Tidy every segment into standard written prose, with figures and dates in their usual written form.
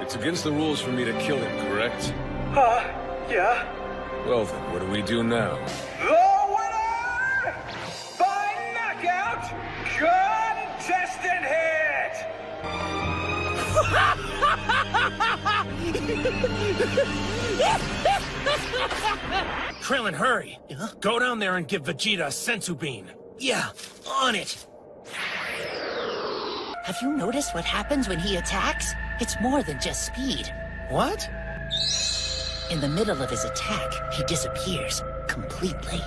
It's against the rules for me to kill him, correct? Yeah. Well then, what do we do now? The winner! By knockout, contestant hit! Krillin, hurry! Go down there and give Vegeta a sensu bean. Yeah, on it! Have you noticed what happens when he attacks? It's more than just speed. What? In the middle of his attack, he disappears completely.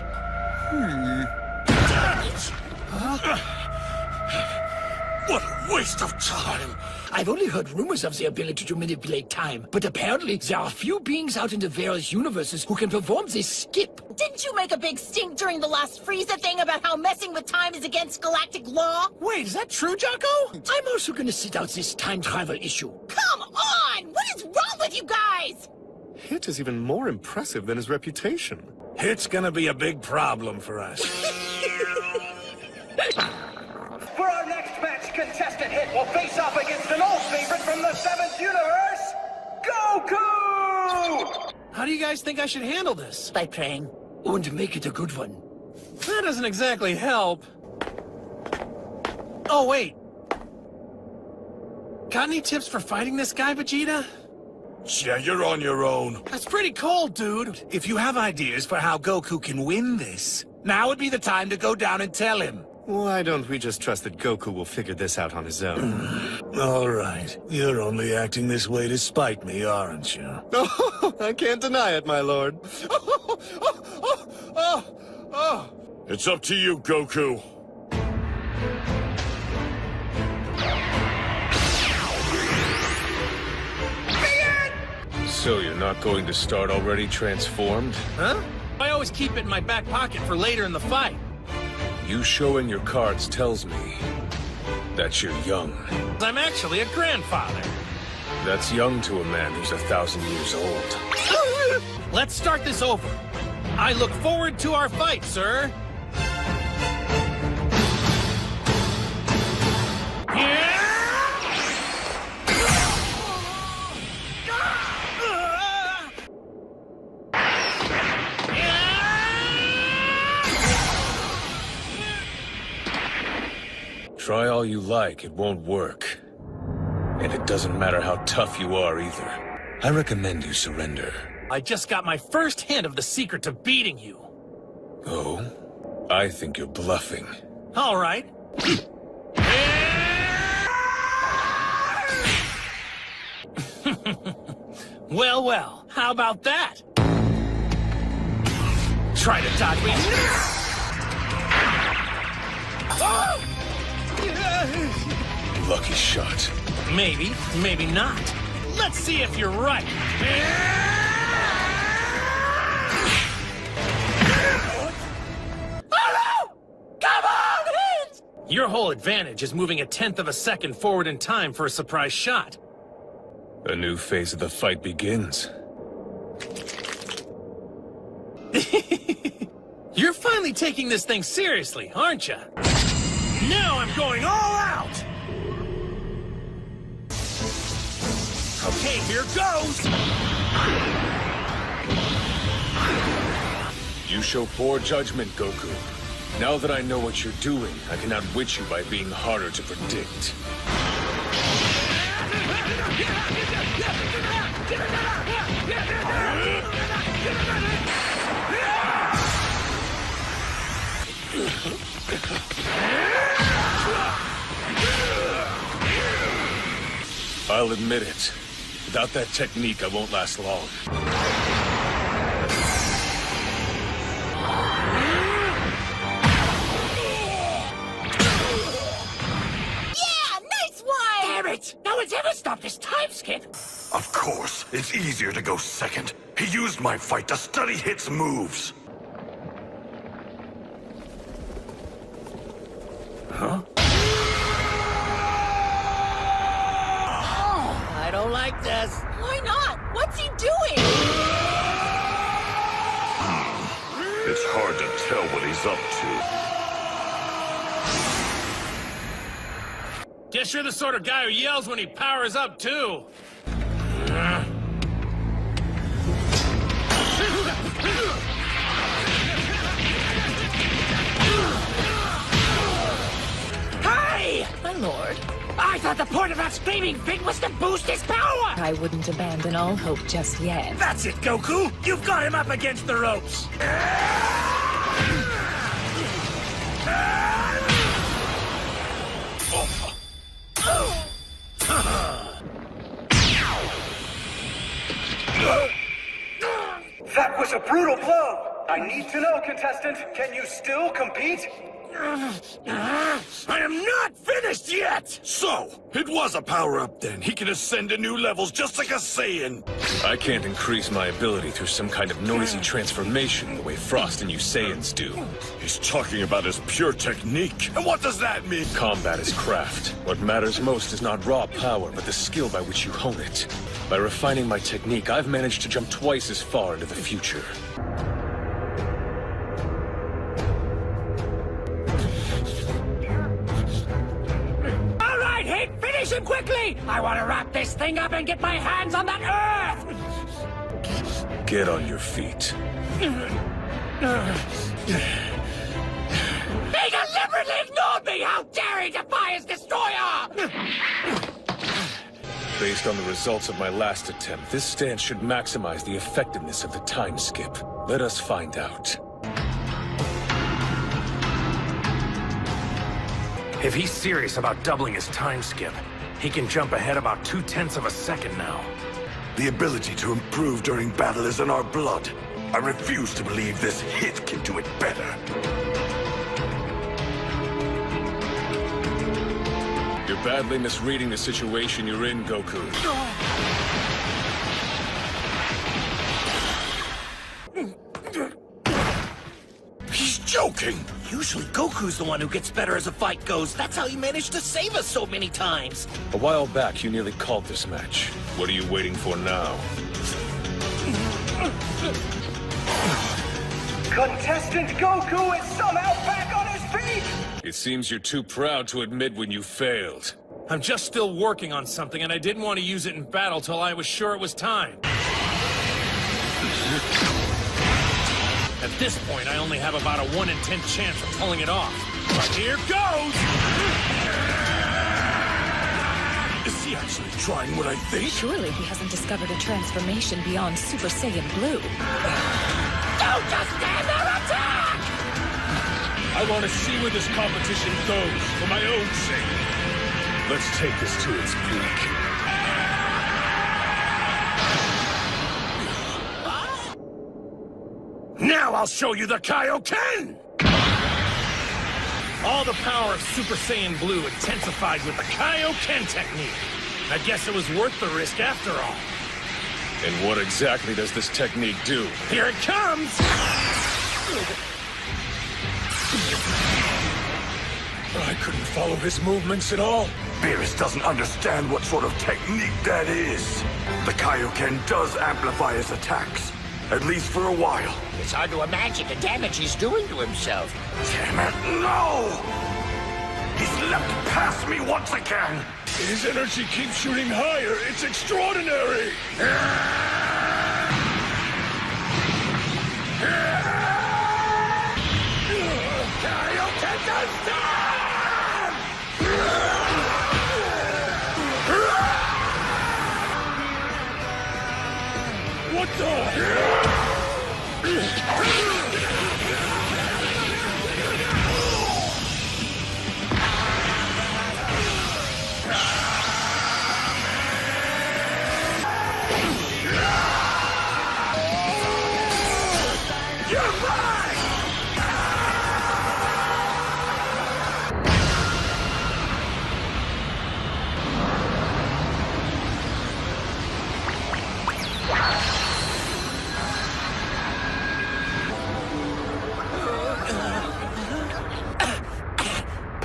What a waste of time! I've only heard rumors of the ability to manipulate time, but apparently there are few beings out in the various universes who can perform this skip. Didn't you make a big stink during the last Frieza thing about how messing with time is against galactic law? Wait, is that true, Jocko? I'm also gonna sit out this time travel issue. Come on! What is wrong with you guys? Hit is even more impressive than his reputation. Hit's gonna be a big problem for us. For our next match, contestant hit will face off against an old favorite from the 7th universe, Goku! How do you guys think I should handle this? By praying. And make it a good one. That doesn't exactly help. Oh, wait. Got any tips for fighting this guy, Vegeta? Yeah, you're on your own. That's pretty cold, dude. If you have ideas for how Goku can win this, now would be the time to go down and tell him. Why don't we just trust that Goku will figure this out on his own? All right. You're only acting this way to spite me, aren't you? Oh, I can't deny it, my lord. It's up to you, Goku. So you're not going to start already transformed? Huh? I always keep it in my back pocket for later in the fight. You showing your cards tells me that you're young. I'm actually a grandfather. That's young to a man who's 1,000 years old. Let's start this over. I look forward to our fight, sir. Try all you like, it won't work. And it doesn't matter how tough you are either. I recommend you surrender. I just got my first hint of the secret to beating you. Oh? I think you're bluffing. All right. Well, well, how about that? Try to dodge me. Lucky shot. Maybe, maybe not. Let's see if you're right. Oh no! Come on! Your whole advantage is moving 1/10 of a second forward in time for a surprise shot. A new phase of the fight begins. You're finally taking this thing seriously, aren't you? Now I'm going all out! Okay, here goes! You show poor judgment, Goku. Now that I know what you're doing, I can outwit you by being harder to predict. I'll admit it. Without that technique, I won't last long. Yeah, nice one! Damn it! No one's ever stopped this time skip! Of course. It's easier to go second. He used my fight to study Hit's moves. Huh? I don't like this. Why not? What's he doing? It's hard to tell what he's up to. Guess you're the sort of guy who yells when he powers up, too. Lord. I thought the point of that screaming thing was to boost his power! I wouldn't abandon all hope just yet. That's it, Goku! You've got him up against the ropes! That was a brutal blow. I need to know, contestant, can you still compete? I am not finished yet! So, it was a power-up then. He can ascend to new levels just like a Saiyan. I can't increase my ability through some kind of noisy transformation the way Frost and you Saiyans do. He's talking about his pure technique. And what does that mean? Combat is craft. What matters most is not raw power, but the skill by which you hone it. By refining my technique, I've managed to jump twice as far into the future. All right, Hit, finish him quickly! I want to wrap this thing up and get my hands on that Earth! Get on your feet. He deliberately ignored me! How dare he defy his destroyer! Based on the results of my last attempt, this stance should maximize the effectiveness of the time skip. Let us find out. If he's serious about doubling his time skip, he can jump ahead about 0.2 of a second now. The ability to improve during battle is in our blood. I refuse to believe this Hit can do it better. You're badly misreading the situation you're in, Goku. He's joking! Usually Goku's the one who gets better as the fight goes. That's how he managed to save us so many times. A while back, you nearly called this match. What are you waiting for now? Contestant Goku is somehow back on his feet! It seems you're too proud to admit when you failed. I'm just still working on something, and I didn't want to use it in battle till I was sure it was time. At this point, I only have about a 1 in 10 chance of pulling it off. But here goes! Is he actually trying what I think? Surely he hasn't discovered a transformation beyond Super Saiyan Blue. Don't just stand there, attack! I want to see where this competition goes, for my own sake. Let's take this to its peak. Now I'll show you the Kaioken! All the power of Super Saiyan Blue intensified with the Kaioken technique. I guess it was worth the risk after all. And what exactly does this technique do? Here it comes! I couldn't follow his movements at all. Beerus doesn't understand what sort of technique that is. The Kaioken does amplify his attacks, at least for a while. It's hard to imagine the damage he's doing to himself. Damn it, no! He's leapt past me once again! His energy keeps shooting higher. It's extraordinary. Kaioken does stand! What the?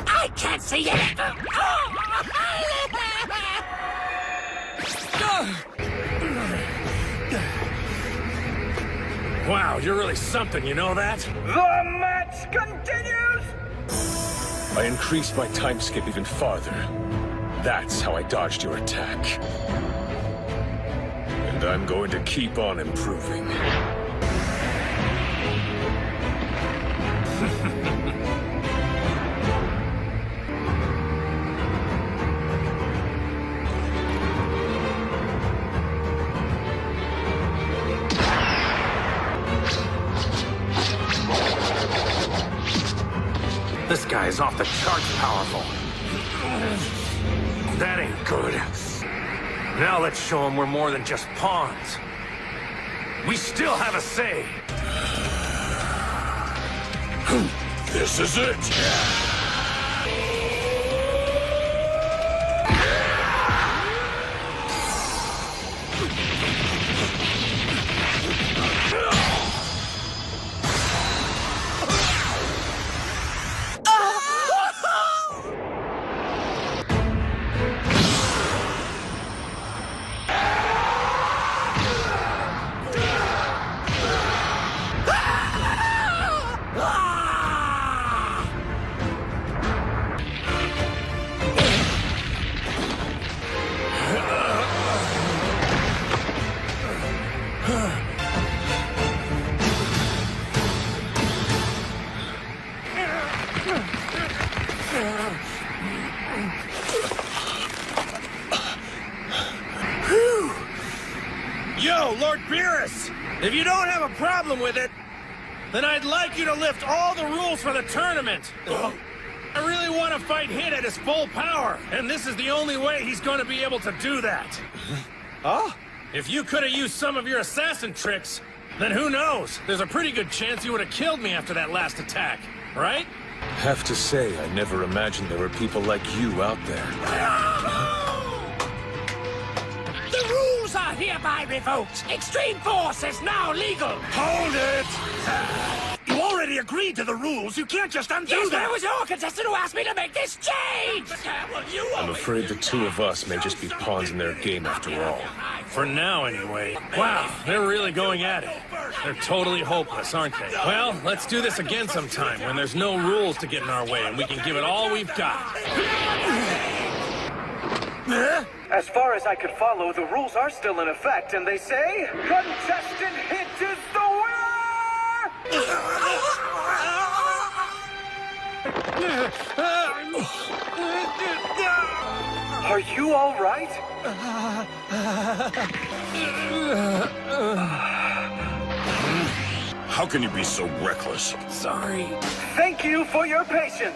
I can't see it! Wow, you're really something, you know that? The match continues! I increased my time skip even farther. That's how I dodged your attack. And I'm going to keep on improving. This guy is off the charts powerful. That ain't good. Now let's show him we're more than just pawns. We still have a say. This is it! Yo, Lord Beerus! If you don't have a problem with it, then I'd like you to lift all the rules for the tournament. I really want to fight Hit at his full power, and this is the only way he's going to be able to do that. Huh? If you could have used some of your assassin tricks, then who knows? There's a pretty good chance you would have killed me after that last attack, right? Have to say, I never imagined there were people like you out there. The rules are hereby revoked. Extreme force is now legal. Hold it! You already agreed to the rules. You can't just undo Yes, but them. it was your contestant who asked me to make this change. I'm afraid the two of us may just be pawns in their game after all. For now, anyway. Wow, they're really going at it. They're totally hopeless, aren't they? Well, let's do this again sometime when there's no rules to get in our way and we can give it all we've got. As far as I could follow, the rules are still in effect, and they say, Contestant Hit is the winner! Are you all right? How can you be so reckless? Sorry. Thank you for your patience.